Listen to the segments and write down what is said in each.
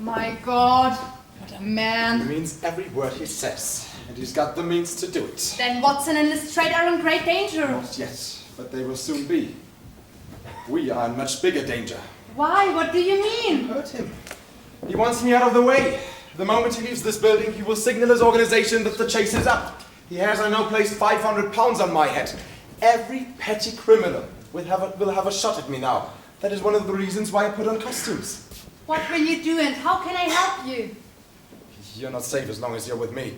My God, what a man. He means every word he says, and he's got the means to do it. Then Watson and Lestrade are in great danger. Not yet, but they will soon be. We are in much bigger danger. Why? What do you mean? Hurt him. He wants me out of the way. The moment he leaves this building, he will signal his organization that the chase is up. He has, I know, placed 500 pounds on my head. Every petty criminal will have a shot at me now. That is one of the reasons why I put on costumes. What will you do and how can I help you? You're not safe as long as you're with me.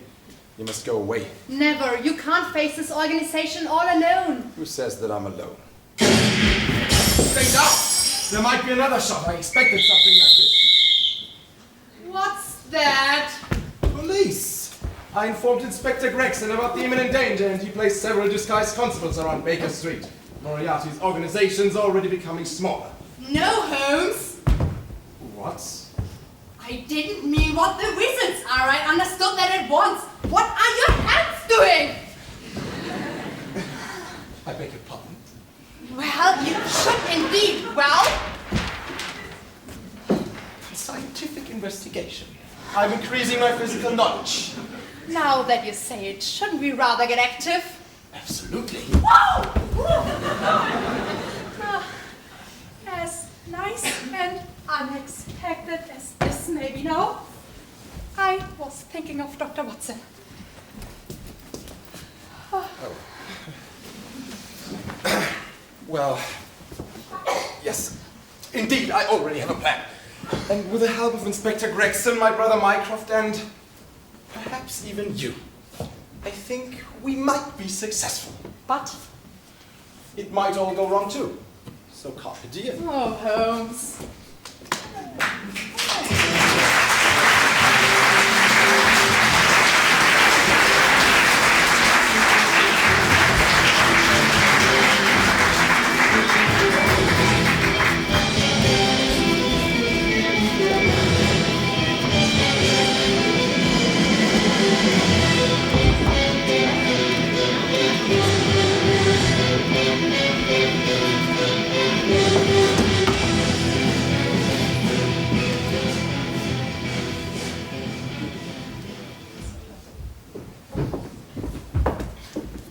You must go away. Never. You can't face this organization all alone. Who says that I'm alone? Stay down! There might be another shot. I expected something like this. What's that? Police! I informed Inspector Gregson about the imminent danger and he placed several disguised constables around Baker Street. Moriarty's organization's already becoming smaller. No, Holmes. What? I didn't mean what the wizards are. I understood that at once. What are your hands doing? I beg your pardon? Well, you should indeed. Well? Scientific investigation. I'm increasing my physical knowledge. Now that you say it, shouldn't we rather get active? Absolutely. Whoa! As nice and unexpected as this may be now, I was thinking of Dr. Watson. Oh. Well, yes, indeed, I already have a plan. And with the help of Inspector Gregson, my brother Mycroft, and perhaps even you, I think we might be successful. But it might all go wrong too. So carpe diem. oh, Holmes.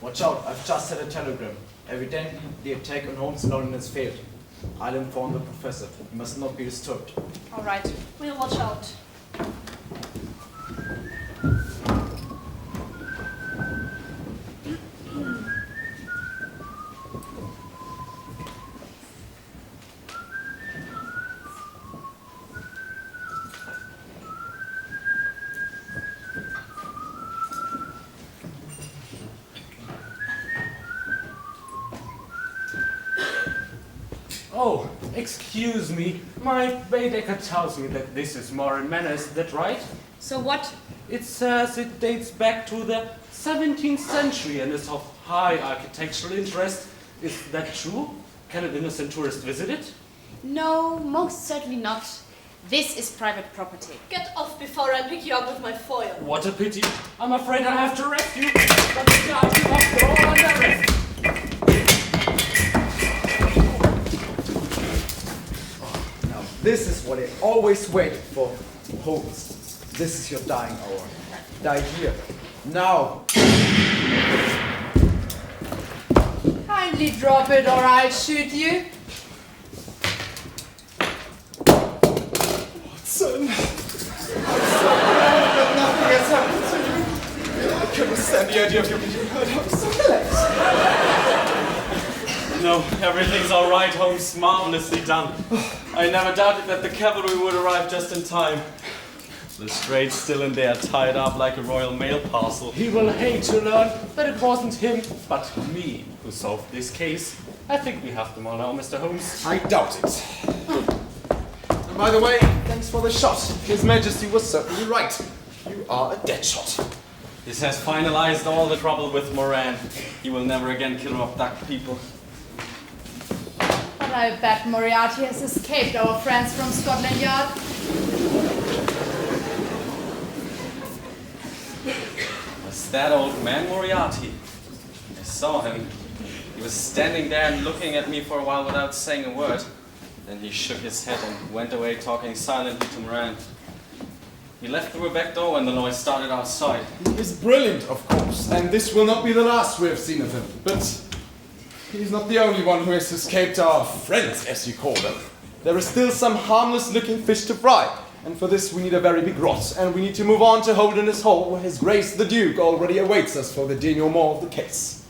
Watch out, I've just had a telegram. Evidently, the attack on Holmes and Norton has failed. I'll inform the professor. He must not be disturbed. All right, we'll watch out. Oh, excuse me. My Baedeker tells me that this is modern manners, is that right? So what? It says it dates back to the 17th century and is of high architectural interest. Is that true? Can an innocent tourist visit it? No, most certainly not. This is private property. Get off before I pick you up with my foil. What a pity. I'm afraid I have to arrest you. But the guards you have to all under arrest. This is what I always waited for. Holmes, this is your dying hour. Die here. Now. Kindly drop it or I'll shoot you. Watson. I'm so glad that nothing has happened to you. I couldn't stand the idea of you being hurt. I'm so relaxed. No, everything's all right, Holmes. Marvelously done. I never doubted that the cavalry would arrive just in time. Lestrade's still in there, tied up like a Royal Mail parcel. He will hate to learn that it wasn't him, but me who solved this case. I think we have them all now, Mr. Holmes. I doubt it. And by the way, thanks for the shot. His Majesty was certainly right. You are a dead shot. This has finalized all the trouble with Moran. He will never again kill or abduct people. But I bet Moriarty has escaped our friends from Scotland Yard. Was that old man Moriarty? I saw him. He was standing there and looking at me for a while without saying a word. Then he shook his head and went away talking silently to Moran. He left through a back door when the noise started outside. He is brilliant, of course, and this will not be the last we have seen of him. But he's not the only one who has escaped our friends, as you call them. There is still some harmless-looking fish to fry, and for this we need a very big rod, and we need to move on to Holderness Hall, where His Grace the Duke already awaits us for the denouement of the case.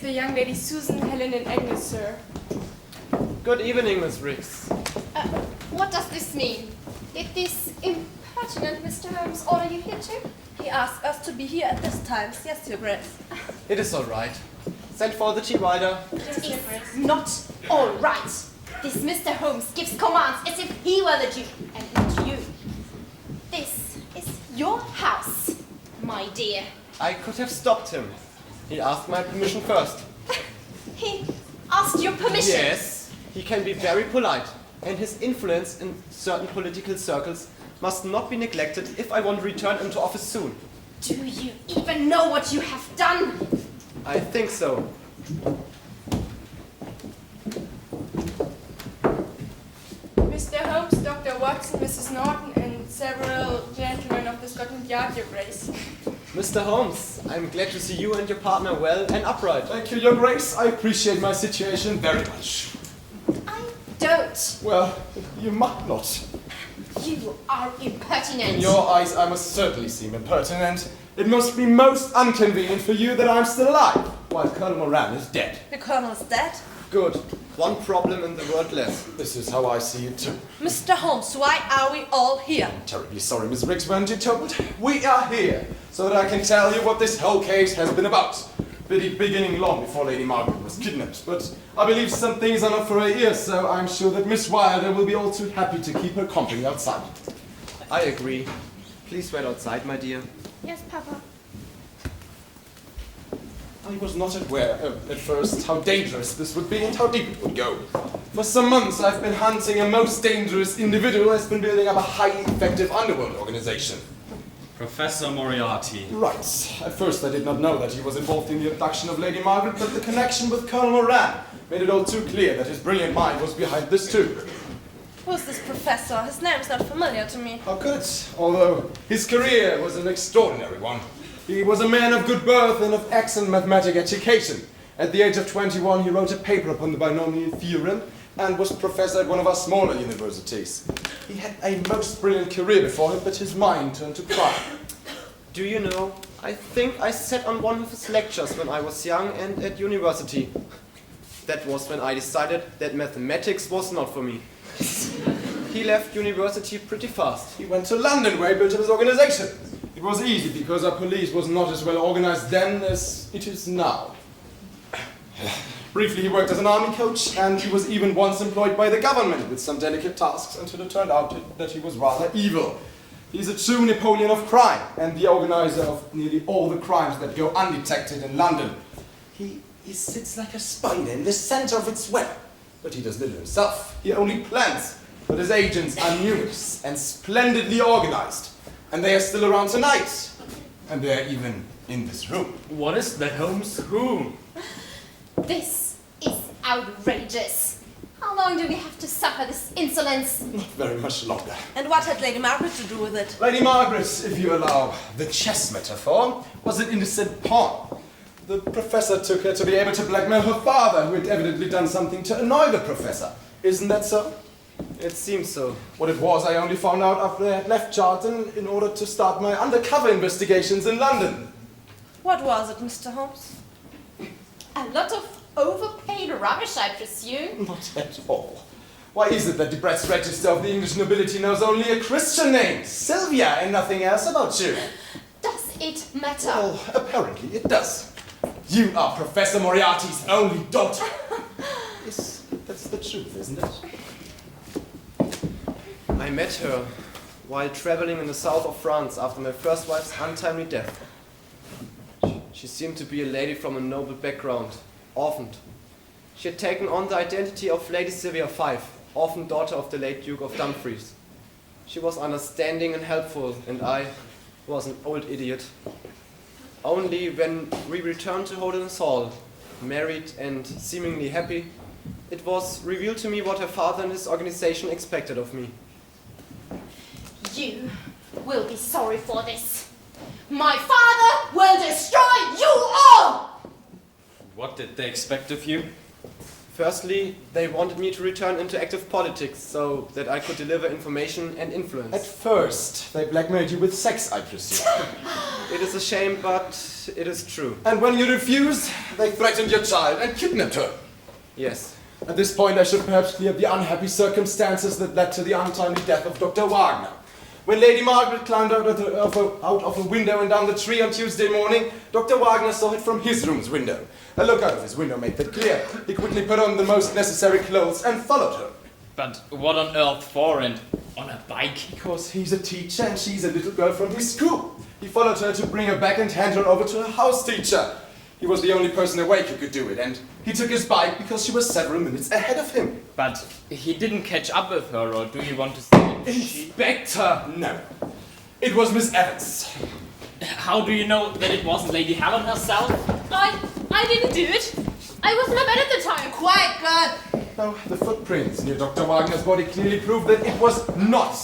The young lady Susan, Helen, and Agnes, sir. Good evening, Miss Riggs. What does this mean? Did this impertinent Mr. Holmes order you here too? He asked us to be here at this time. Yes, Your Grace. It is all right. Send for the tea rider. It's not all right. This Mr. Holmes gives commands as if he were the Duke and not you. This is your house, my dear. I could have stopped him. He asked my permission first. He asked your permission? Yes. He can be very polite, and his influence in certain political circles must not be neglected if I want to return into office soon. Do you even know what you have done? I think so. Mr. Holmes, Dr. Watson, Mrs. Norton, and several gentlemen of the Scotland Yard, Your Grace. Mr. Holmes, I'm glad to see you and your partner well and upright. Thank you, Your Grace. I appreciate my situation very much. I don't. Well, you might not. You are impertinent. In your eyes, I must certainly seem impertinent. It must be most inconvenient for you that I'm still alive, while Colonel Moran is dead. The Colonel's dead? Good. One problem in the world less. This is how I see it too. Mr. Holmes, why are we all here? I'm terribly sorry, Miss Riggs, weren't you told? We are here so that I can tell you what this whole case has been about. Beginning long before Lady Margaret was kidnapped, but I believe some things are not for her ears, so I'm sure that Miss Wilder will be all too happy to keep her company outside. I agree. Please wait outside, my dear. Yes, Papa. I was not aware at first how dangerous this would be and how deep it would go. For some months I've been hunting a most dangerous individual who has been building up a highly effective underworld organization. Professor Moriarty. Right. At first I did not know that he was involved in the abduction of Lady Margaret, but the connection with Colonel Moran made it all too clear that his brilliant mind was behind this too. Who's this professor? His name's not familiar to me. How could it? Although his career was an extraordinary one. He was a man of good birth and of excellent mathematic education. At the age of 21, he wrote a paper upon the binomial theorem and was professor at one of our smaller universities. He had a most brilliant career before him, but his mind turned to crime. Do you know, I think I sat on one of his lectures when I was young and at university. That was when I decided that mathematics was not for me. He left university pretty fast. He went to London where he built up his organization. It was easy because our police was not as well organized then as it is now. Briefly, he worked as an army coach, and he was even once employed by the government with some delicate tasks until it turned out that he was rather evil. He's a true Napoleon of crime and the organizer of nearly all the crimes that go undetected in London. He sits like a spider in the center of its web, but he does little himself. He only plans, but his agents are numerous and splendidly organized. And they are still around tonight. And they are even in this room. What is that, Holmes? Who? This is outrageous. How long do we have to suffer this insolence? Not very much longer. And what had Lady Margaret to do with it? Lady Margaret, if you allow the chess metaphor, was an innocent pawn. The professor took her to be able to blackmail her father, who had evidently done something to annoy the professor. Isn't that so? It seems so. What it was, I only found out after I had left Charlton in order to start my undercover investigations in London. What was it, Mr. Holmes? A lot of overpaid rubbish, I presume. Not at all. Why is it that the Brett's register of the English nobility knows only a Christian name, Sylvia, and nothing else about you? Does it matter? Well, apparently it does. You are Professor Moriarty's only daughter. Yes, that's the truth, isn't it? I met her while traveling in the south of France after my first wife's untimely death. She seemed to be a lady from a noble background, orphaned. She had taken on the identity of Lady Sylvia Fife, orphan daughter of the late Duke of Dumfries. She was understanding and helpful, and I was an old idiot. Only when we returned to Holderness Hall, married and seemingly happy, it was revealed to me what her father and his organization expected of me. You will be sorry for this. My father will destroy you all! What did they expect of you? Firstly, they wanted me to return into active politics so that I could deliver information and influence. At first, they blackmailed you with sex, I presume. It is a shame, but it is true. And when you refused, they threatened your child and kidnapped her. Yes. At this point, I should perhaps clear up the unhappy circumstances that led to the untimely death of Dr. Wagner. When Lady Margaret climbed out of a window and down the tree on Tuesday morning, Dr. Wagner saw it from his room's window. A look out of his window made that clear. He quickly put on the most necessary clothes and followed her. But what on earth for, and on a bike? Because he's a teacher and she's a little girl from his school. He followed her to bring her back and hand her over to her house teacher. He was the only person awake who could do it, and he took his bike because she was several minutes ahead of him. But he didn't catch up with her, or do you want to say... Inspector! No. It was Miss Evans. How do you know that it wasn't Lady Helen herself? I didn't do it. I was in bed at the time. Quite good. No, the footprints near Dr. Wagner's body clearly proved that it was not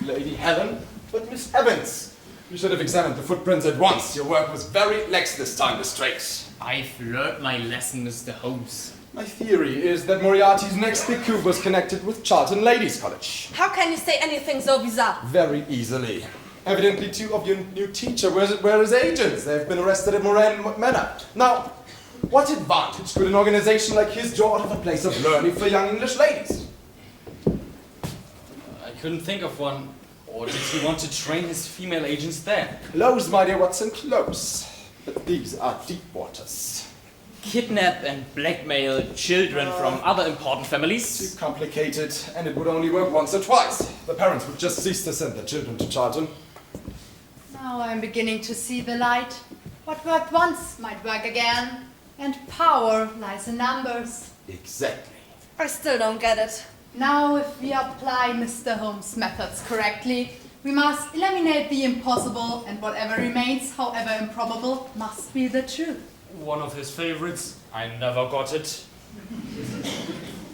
Lady Helen, but Miss Evans. You should have examined the footprints at once. Your work was very lax this time, Lestrade. I've learned my lesson, Mr. Holmes. My theory is that Moriarty's next big coup was connected with Charlton Ladies' College. How can you say anything so bizarre? Very easily. Evidently, two of your new teachers were his agents. They've been arrested at Moran Manor. Now, what advantage could an organization like his draw out of a place of learning for young English ladies? I couldn't think of one. Or did he want to train his female agents there? Close, my dear Watson, close. But these are deep waters. Kidnap and blackmail children from other important families? Too complicated, and it would only work once or twice. The parents would just cease to send their children to Charlton. Now I'm beginning to see the light. What worked once might work again. And power lies in numbers. Exactly. I still don't get it. Now, if we apply Mr. Holmes' methods correctly, we must eliminate the impossible, and whatever remains, however improbable, must be the truth. One of his favorites. I never got it.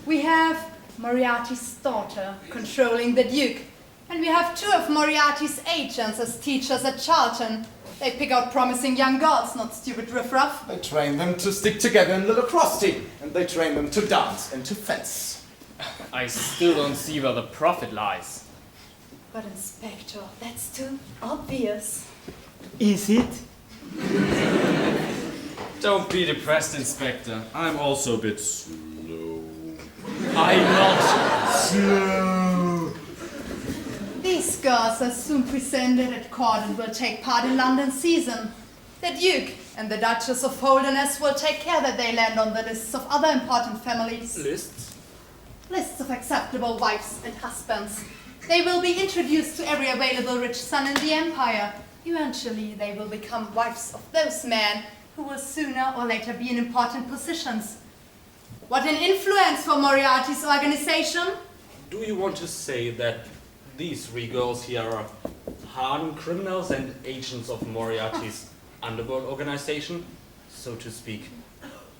We have Moriarty's daughter controlling the Duke, and we have two of Moriarty's agents as teachers at Charlton. They pick out promising young girls, not stupid riffraff. They train them to stick together in the lacrosse team, and they train them to dance and to fence. I still don't see where the profit lies. But Inspector, that's too obvious. Is it? Don't be depressed, Inspector. I'm also a bit slow. I'm not slow. These girls are soon presented at court and will take part in London season. The Duke and the Duchess of Holderness will take care that they land on the lists of other important families. Lists? Lists of acceptable wives and husbands. They will be introduced to every available rich son in the empire. Eventually, they will become wives of those men who will sooner or later be in important positions. What an influence for Moriarty's organization! Do you want to say that these three girls here are hardened criminals and agents of Moriarty's underworld organization? So to speak,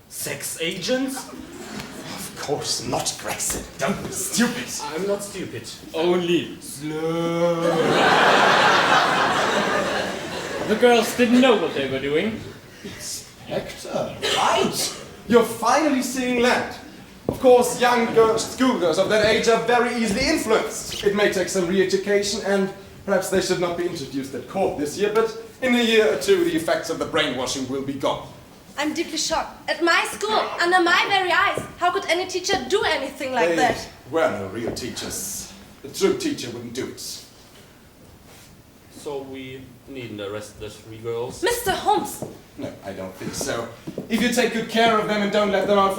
sex agents? Of course not, Gregson. Don't be stupid. I'm not stupid. Only slow. The girls didn't know what they were doing. Inspector, right? You're finally seeing land. Of course, young schoolgirls of that age are very easily influenced. It may take some re-education, and perhaps they should not be introduced at court this year, but in a year or two, the effects of the brainwashing will be gone. I'm deeply shocked. At my school, under my very eyes, how could any teacher do anything like that? We're no real teachers. The true teacher wouldn't do it. So we needn't arrest the 3 girls? Mr. Holmes! No, I don't think so. If you take good care of them and don't let them out for